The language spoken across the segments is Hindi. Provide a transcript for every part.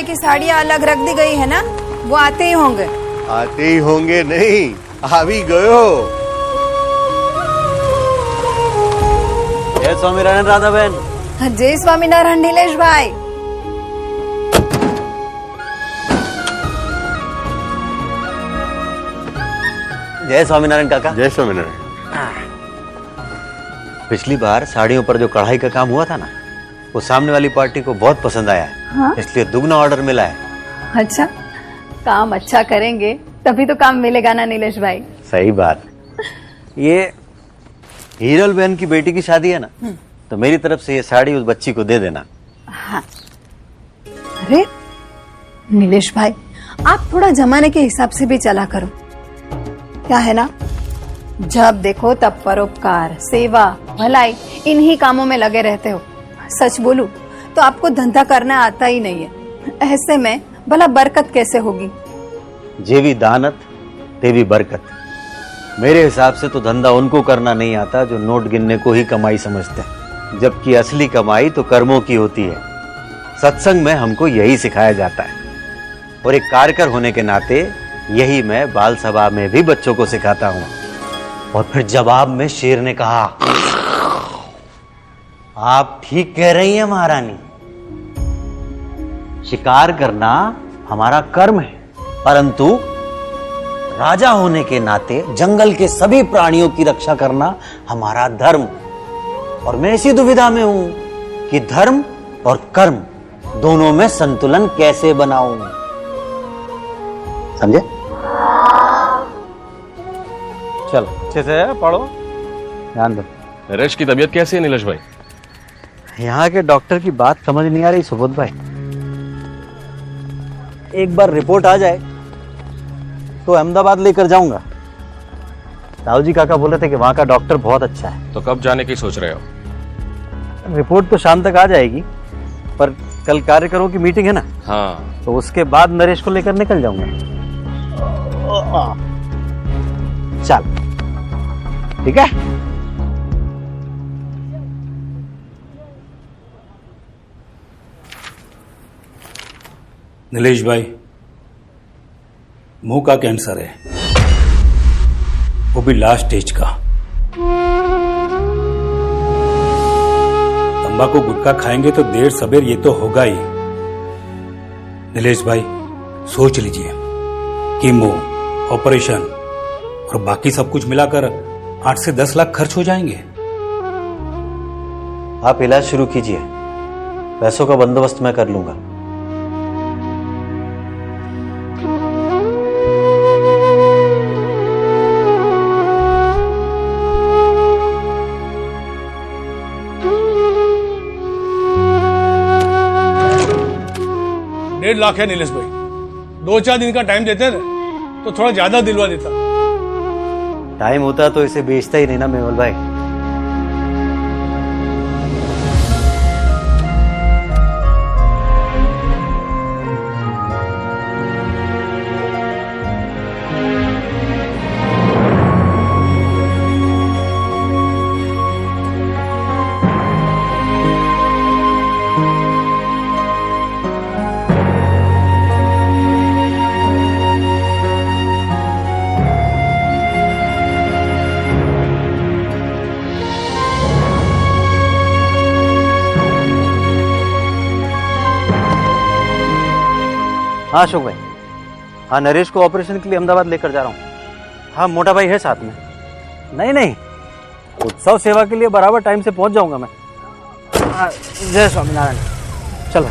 भाई की साड़ियाँ अलग रख दी गई है ना, वो आते ही होंगे। आते ही होंगे नहीं, आ भी गयो। जय स्वामीनारायण राधा बहन। जय स्वामीनारायण नीलेश भाई। जय स्वामीनारायण काका। जय स्वामीनारायण। पिछली बार साड़ियों पर जो कढ़ाई का काम हुआ था ना, वो सामने वाली पार्टी को बहुत पसंद आया है। हाँ? इसलिए दुगना ऑर्डर मिला है। अच्छा, काम अच्छा करेंगे तभी तो काम मिलेगा ना नीलेश भाई। सही बात। ये हीरल बहन की बेटी की शादी है ना, तो मेरी तरफ से ये साड़ी उस बच्ची को दे देना। हाँ। अरे नीलेश भाई, आप थोड़ा जमाने के हिसाब से भी चला करो। क्या है ना, जब देखो तब परोपकार, सेवा, भलाई इन्हीं कामों में लगे रहते हो। सच बोलूं तो आपको धंधा करना आता ही नहीं है। ऐसे में भला बरकत कैसे होगी? जे भी दानत ते भी बरकत। मेरे हिसाब से तो धंधा उनको करना नहीं आता जो नोट गिनने को ही कमाई समझते हैं, जबकि असली कमाई तो कर्मों की होती है। सत्संग में हमको यही सिखाया जाता है, और एक कार्यकर होने के नाते यही मैं बाल सभा में भी बच्चों को सिखाता हूँ। और फिर जवाब में शेर ने कहा, आप ठीक कह रही हैं महारानी, शिकार करना हमारा कर्म है, परंतु राजा होने के नाते जंगल के सभी प्राणियों की रक्षा करना हमारा धर्म। और मैं इसी दुविधा में हूं कि धर्म और कर्म दोनों में संतुलन कैसे बनाऊं। समझे? चलो अच्छे से पढ़ो। ध्यान दो। नरेश की तबीयत कैसी है नीलेश भाई? यहाँ के डॉक्टर की बात समझ नहीं आ रही सुबोध भाई। एक बार रिपोर्ट आ जाए तो अहमदाबाद लेकर जाऊंगा। ताऊजी काका बोले थे कि वहां का डॉक्टर बहुत अच्छा है। तो कब जाने की सोच रहे हो? रिपोर्ट तो शाम तक आ जाएगी, पर कल कार्यकरों की मीटिंग है ना, हाँ। तो उसके बाद नरेश को लेकर निकल जाऊंगा। चल ठीक है। नीलेश भाई, मुंह का कैंसर है, वो भी लास्ट स्टेज का। तंबाकू गुटखा खाएंगे तो देर सबेर ये तो होगा ही। नीलेश भाई सोच लीजिए, कीमो, ऑपरेशन और बाकी सब कुछ मिलाकर 8 से 10 लाख खर्च हो जाएंगे। आप इलाज शुरू कीजिए, पैसों का बंदोबस्त मैं कर लूंगा। $1.5 लाख है नीलेश भाई, 2-4 दिन का टाइम देते ना तो थोड़ा ज्यादा दिलवा देता। टाइम होता तो इसे बेचता ही नहीं ना मेहुल भाई। हाँ अशोक भाई, हाँ नरेश को ऑपरेशन के लिए अहमदाबाद लेकर जा रहा हूँ। हाँ मोटा भाई है साथ में। नहीं नहीं, उत्सव सेवा के लिए बराबर टाइम से पहुंच जाऊंगा मैं। जय स्वामीनारायण। चलो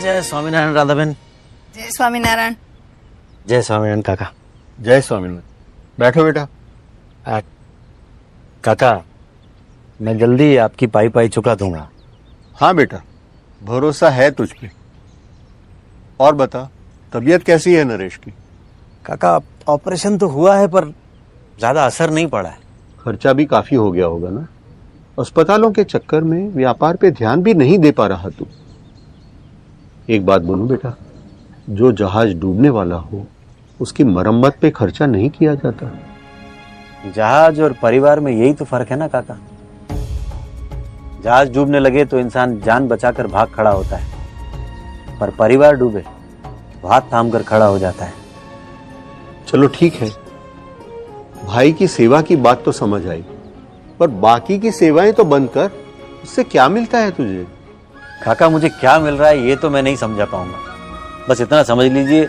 जय स्वामीनारायण राधा बहन। जय स्वामीनारायण। जय स्वामीनारायण काका। जय स्वामीनारायण। बैठो बेटा। काका, मैं जल्दी आपकी पाई पाई चुका दूंगा। हाँ बेटा, भरोसा है तुझ पे। और बता, तबीयत कैसी है नरेश की? काका ऑपरेशन तो हुआ है पर ज्यादा असर नहीं पड़ा है। खर्चा भी काफी हो गया होगा ना? अस्पतालों के चक्कर में व्यापार पे ध्यान भी नहीं दे पा रहा तू। एक बात बोलूं बेटा, जो जहाज डूबने वाला हो उसकी मरम्मत पे खर्चा नहीं किया जाता। जहाज और परिवार में यही तो फर्क है ना काका। जहाज डूबने लगे तो इंसान जान बचाकर भाग खड़ा होता है, पर परिवार डूबे तो हाथ थाम कर खड़ा हो जाता है। चलो ठीक है, भाई की सेवा की बात तो समझ आई, पर बाकी की सेवाएं तो बंद कर। उससे क्या मिलता है तुझे? काका मुझे क्या मिल रहा है ये तो मैं नहीं समझा पाऊंगा। बस इतना समझ लीजिए,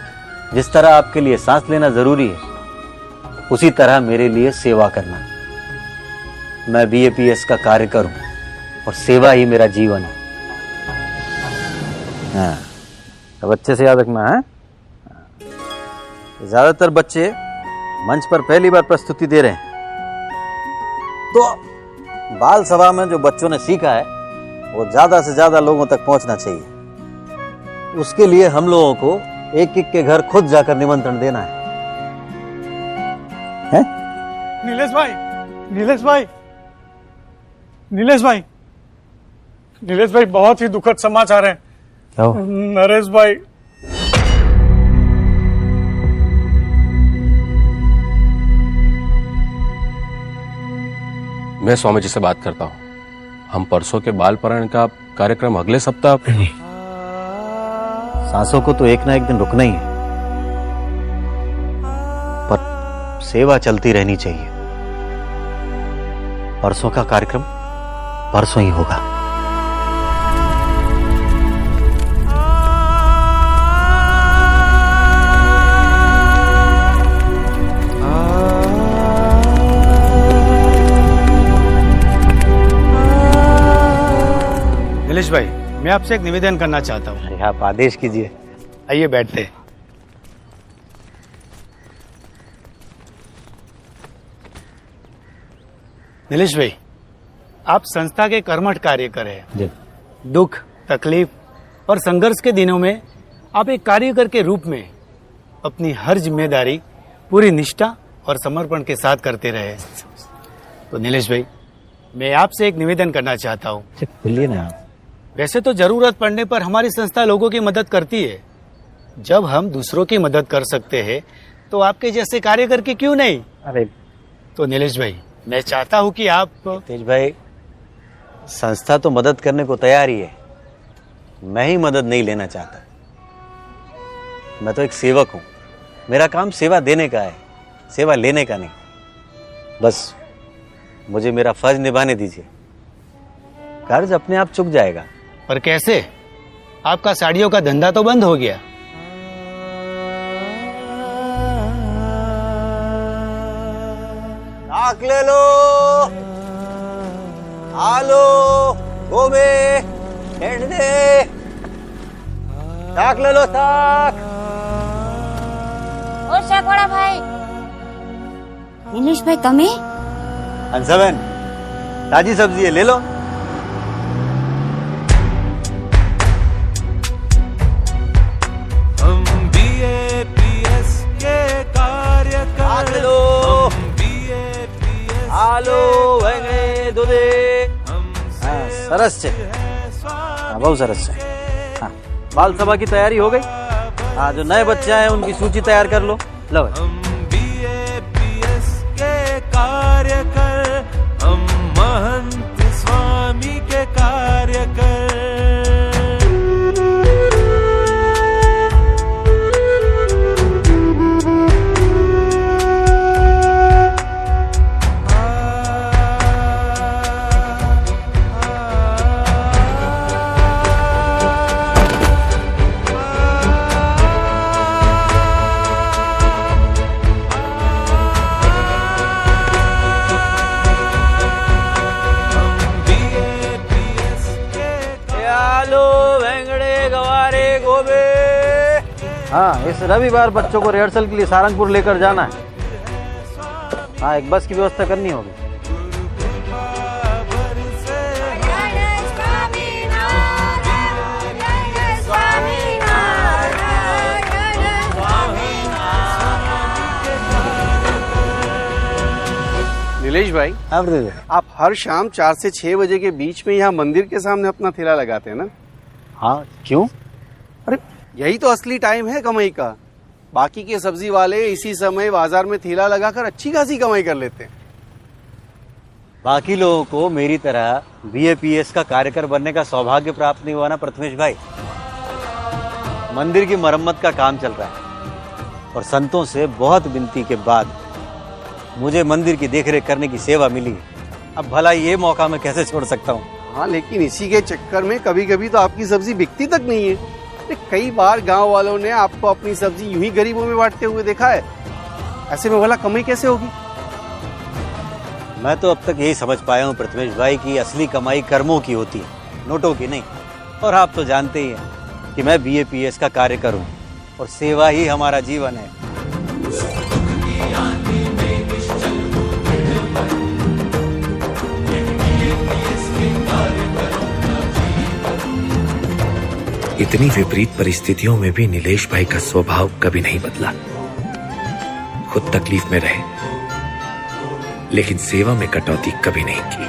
जिस तरह आपके लिए सांस लेना जरूरी है उसी तरह मेरे लिए सेवा करना। मैं BAPS का कार्य करूं और सेवा ही मेरा जीवन है। हाँ, अब अच्छे से याद रखना है। ज्यादातर बच्चे मंच पर पहली बार प्रस्तुति दे रहे हैं, तो बाल सभा में जो बच्चों ने सीखा है वो ज्यादा से ज्यादा लोगों तक पहुंचना चाहिए। उसके लिए हम लोगों को एक एक के घर खुद जाकर निमंत्रण देना है। नीलेश भाई, नीलेश भाई, नीलेश भाई, नीलेश भाई, बहुत ही दुखद समाचार है। नरेश भाई, मैं स्वामी जी से बात करता हूँ। हम परसों के बाल परण का कार्यक्रम अगले सप्ताह। सांसों को तो एक ना एक दिन रुकना ही है, पर सेवा चलती रहनी चाहिए। परसों का कार्यक्रम परसों ही होगा। नीलेश भाई, मैं आपसे एक निवेदन करना चाहता हूँ। अरे आप आदेश कीजिए। आइए बैठते हैं। नीलेश भाई, आप संस्था के कर्मठ कार्य कर रहे हैं। दुख, तकलीफ और संघर्ष के दिनों में आप एक कार्यकर के रूप में अपनी हर जिम्मेदारी पूरी निष्ठा और समर्पण के साथ करते रहे। तो नीलेश भाई, मैं आपसे एक निवेदन करना चाहता हूँ। बोलिए ना। वैसे तो जरूरत पड़ने पर हमारी संस्था लोगों की मदद करती है। जब हम दूसरों की मदद कर सकते हैं तो आपके जैसे कार्यकर की क्यों नहीं? अरे तो नीलेश भाई, मैं चाहता हूँ कि आप। तेज भाई, संस्था तो मदद करने को तैयार ही है, मैं ही मदद नहीं लेना चाहता। मैं तो एक सेवक हूँ। मेरा काम सेवा देने का है, सेवा लेने का नहीं। बस मुझे मेरा फर्ज निभाने दीजिए, कर्ज अपने आप चुक जाएगा। पर कैसे? आपका साड़ियों का धंधा तो बंद हो गया। ताक ले लो, आलो, गोबे, दे, ताक ले लो, ताक। ओ शाकवाड़ा भाई, नीलेश भाई तमे? हंसबेन, ताजी सब्जी है, ले लो। हम BAPS के कार्यकर, ले लो, BAPS आलो, वेंगे, दूधे। हाँ, सरस से, हाँ, बहुत सरस से। हाँ, बाल सभा की तैयारी हो गई। हाँ, जो नए बच्चे आए उनकी सूची तैयार कर लो। लो भाई। हम BAPS के कार्यकर, हम महंत स्वामी के कार्यकर। हाँ, इस रविवार बच्चों को रिहर्सल के लिए सारंगपुर लेकर जाना है। हाँ, एक बस की व्यवस्था करनी होगी। नीलेश भाई, आप हर शाम 4 से 6 बजे के बीच में यहाँ मंदिर के सामने अपना ठेला लगाते हैं ना? हाँ, क्यों? अरे यही तो असली टाइम है कमाई का। बाकी के सब्जी वाले इसी समय बाजार में ठेला लगाकर अच्छी खासी कमाई कर लेते हैं। बाकी लोगों को मेरी तरह बीएपीएस का कार्यकर बनने का सौभाग्य प्राप्त नहीं हुआ ना प्रथमेश भाई। मंदिर की मरम्मत का काम चल रहा है और संतों से बहुत विनती के बाद मुझे मंदिर की देखरेख करने की सेवा मिली है। अब भला ये मौका मैं कैसे छोड़ सकता हूँ? हाँ, लेकिन इसी के चक्कर में कभी कभी तो आपकी सब्जी बिकती तक नहीं है। कई बार गांव वालों ने आपको अपनी सब्जी यूं ही गरीबों में बांटते हुए देखा है। ऐसे में भला कमाई कैसे होगी? मैं तो अब तक यही समझ पाया हूँ प्रथमेश भाई की असली कमाई कर्मों की होती है, नोटों की नहीं। और आप तो जानते ही हैं कि मैं बीएपीएस का कार्यकर हूँ और सेवा ही हमारा जीवन है। इतनी विपरीत परिस्थितियों में भी नीलेश भाई का स्वभाव कभी नहीं बदला। खुद तकलीफ में रहे लेकिन सेवा में कटौती कभी नहीं की।